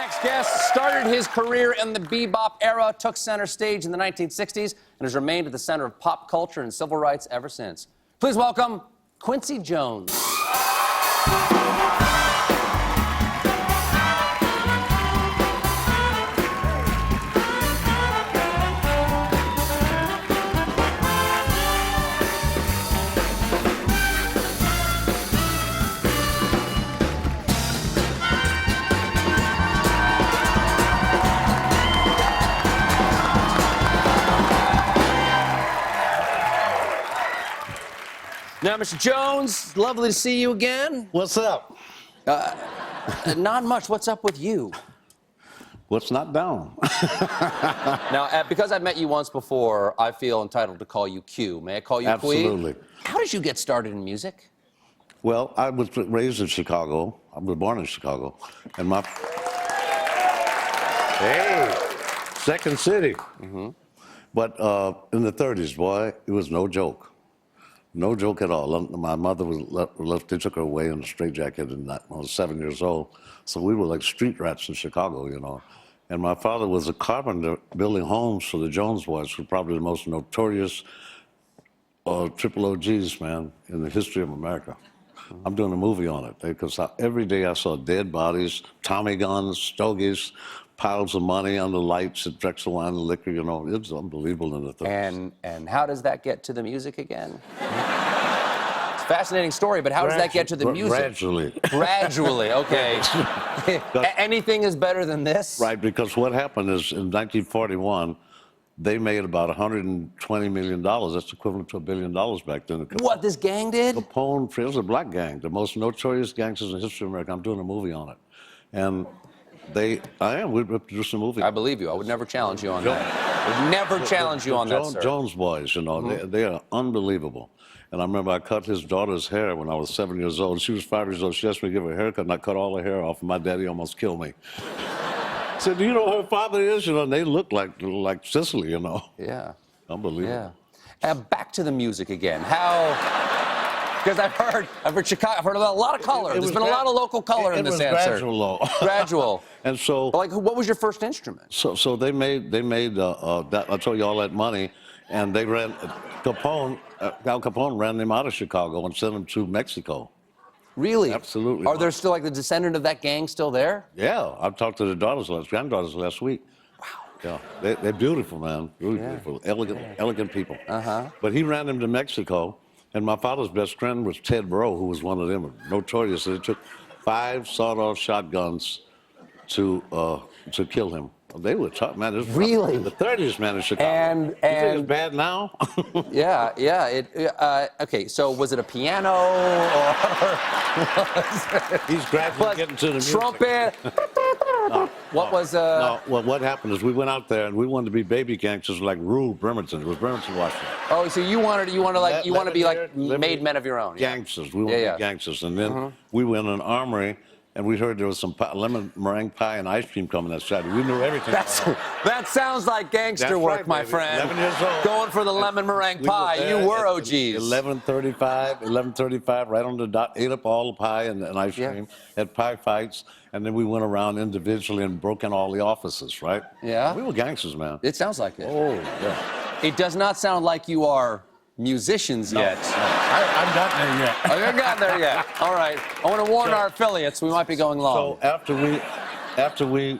next guest started his career in the bebop era, took center stage in the 1960s, and has remained at the center of pop culture and civil rights ever since. Please welcome Quincy Jones. Now, Mr. Jones, lovely to see you again. What's up? Not much. What's up with you? What's not down? Now, because I've met you once before, I feel entitled to call you Q. May I call you Quee? Absolutely. How did you get started in music? Well, I was raised in Chicago. I was born in Chicago. And my... Hey, second city. Mm-hmm. But in the 30s, boy, it was no joke. No joke at all. My mother was left, they took her away in a straitjacket when I was 7 years old. So we were like street rats in Chicago, you know. And my father was a carpenter building homes for the Jones boys, who were probably the most notorious triple OGs, man, in the history of America. I'm doing a movie on it, because every day I saw dead bodies, Tommy guns, stogies, piles of money on the lights at Drexel Wine and Liquor, you know. It's unbelievable in the 30s. And how does that get to the music again? It's a fascinating story, but how does that get to the music? Gradually. Gradually, okay. Anything is better than this? Right, because what happened is in 1941, they made about $120 million. That's equivalent to $1 billion back then. What, this gang did? Capone, it was a black gang, the most notorious gangsters in the history of America. I'm doing a movie on it. And we're producing a movie. I believe you. I would never challenge you on that. I would never challenge you on that, sir. Jones boys, you know, they are unbelievable. And I remember I cut his daughter's hair when I was 7 years old. She was 5 years old. She asked me to give her a haircut, and I cut all her hair off, and my daddy almost killed me. I said, do you know who her father is? You know, and they look like Sicily, you know. Yeah. Unbelievable. Yeah. Back to the music again. How... Because I've heard Chicago, I've heard about a lot of color. There's been a lot of local color in this answer. Gradual, though. Gradual. And so... But like, what was your first instrument? So they made that, I told you, all that money, and they ran, Al Capone ran them out of Chicago and sent them to Mexico. Really? Absolutely. Are there still, like, the descendant of that gang still there? Yeah, I've talked to the granddaughters last week. Wow. Yeah, they're beautiful, man. Really beautiful, elegant people. But he ran them to Mexico. And my father's best friend was Ted Burrow, who was one of them, notorious. They took 5 sawed-off shotguns to kill him. They were tough, man. Really? The 30s, man, in Chicago. And you think it's bad now? yeah. Okay, so was it a piano or? He's gradually getting to the music. Trumpet. No, well, what happened is we went out there and we wanted to be baby gangsters like Rule Bremerton. It was Bremerton, Washington. Oh, so you want to be like made men of your own. Gangsters. We wanted to be gangsters. And then we went in an armory and we heard there was some lemon meringue pie and ice cream coming that Saturday. We knew everything. That sounds like gangster work, my friend. 11 years old. Going for the lemon meringue pie. You were OGs. 11:35, right on the dot. Ate up all the pie and ice cream. Had pie fights. And then we went around individually and broke in all the offices, right? Yeah. We were gangsters, man. It sounds like it. Oh, yeah. It does not sound like you are musicians yet. No. I've gotten there yet. I haven't gotten there yet. All right. I want to warn our affiliates. We might be going long. So after we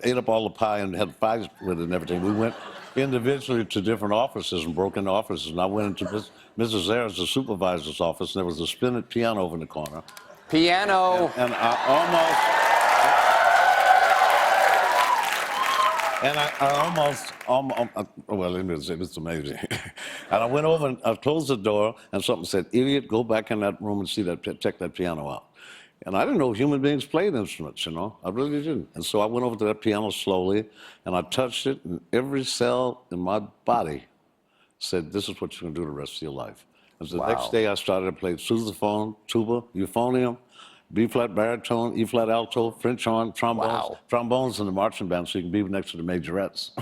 ate up all the pie and had fights with it and everything, we went individually to different offices and broke into offices. And I went into Mrs. Ayers, the supervisor's office, and there was a spinning piano over in the corner. Piano. And I well, it was amazing. And I went over and I closed the door and something said, idiot, go back in that room and check that piano out. And I didn't know human beings played instruments, you know. I really didn't. And so I went over to that piano slowly and I touched it and every cell in my body said, this is what you're gonna do the rest of your life. And so the next day I started to play sousaphone, tuba, euphonium, B-flat baritone, E-flat alto, French horn, trombones, trombones in the marching band so you can be next to the majorettes.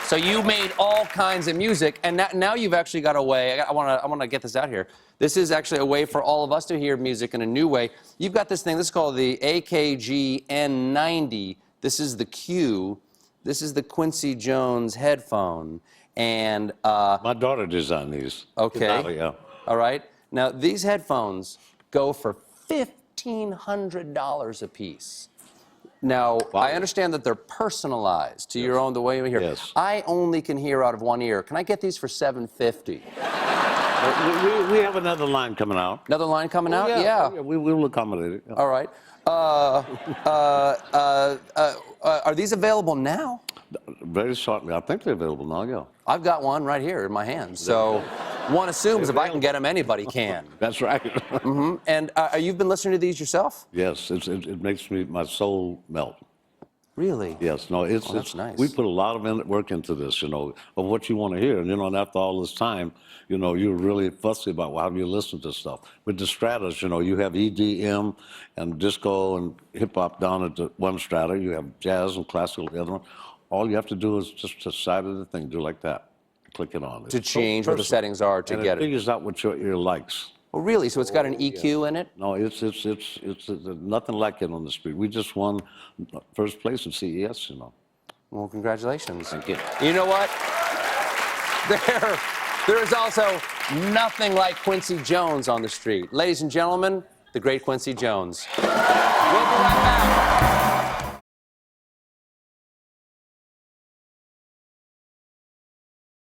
So you made all kinds of music, and now you've actually got a way. I want to get this out here. This is actually a way for all of us to hear music in a new way. You've got this thing, this is called the AKG N90. This is the Q. This is the Quincy Jones headphone. And, My daughter designed these. okay. Yeah. All right. Now, these headphones go for $1,500 a piece. Now, Wow. I understand that they're personalized to your own, the way you hear. Yes. I only can hear out of one ear. Can I get these for $750? We have another line coming out. Another line coming out? Yeah. We will accommodate it. Yeah. All right. Are these available now? Very shortly. I think they're available now, yeah. I've got one right here in my hand. So one assumes if I can get them, anybody can. That's right. And you've been listening to these yourself? Yes, it makes my soul melt. Really? Yes, no, that's nice. We put a lot of work into this, of what you want to hear. And, after all this time, you're really fussy about how you listen to stuff. With the stratas, you have EDM and disco and hip-hop down at the one strata. You have jazz and classical at the other one. All you have to do is just the side of the thing, do like that. Click it on. To change what the settings are to get it figures out what your ear likes. Oh, really? So it's got an EQ in it? No, it's nothing like it on the street. We just won first place at CES, Well, congratulations. Thank you. You know what? There is also nothing like Quincy Jones on the street. Ladies and gentlemen, the great Quincy Jones. We'll be right back.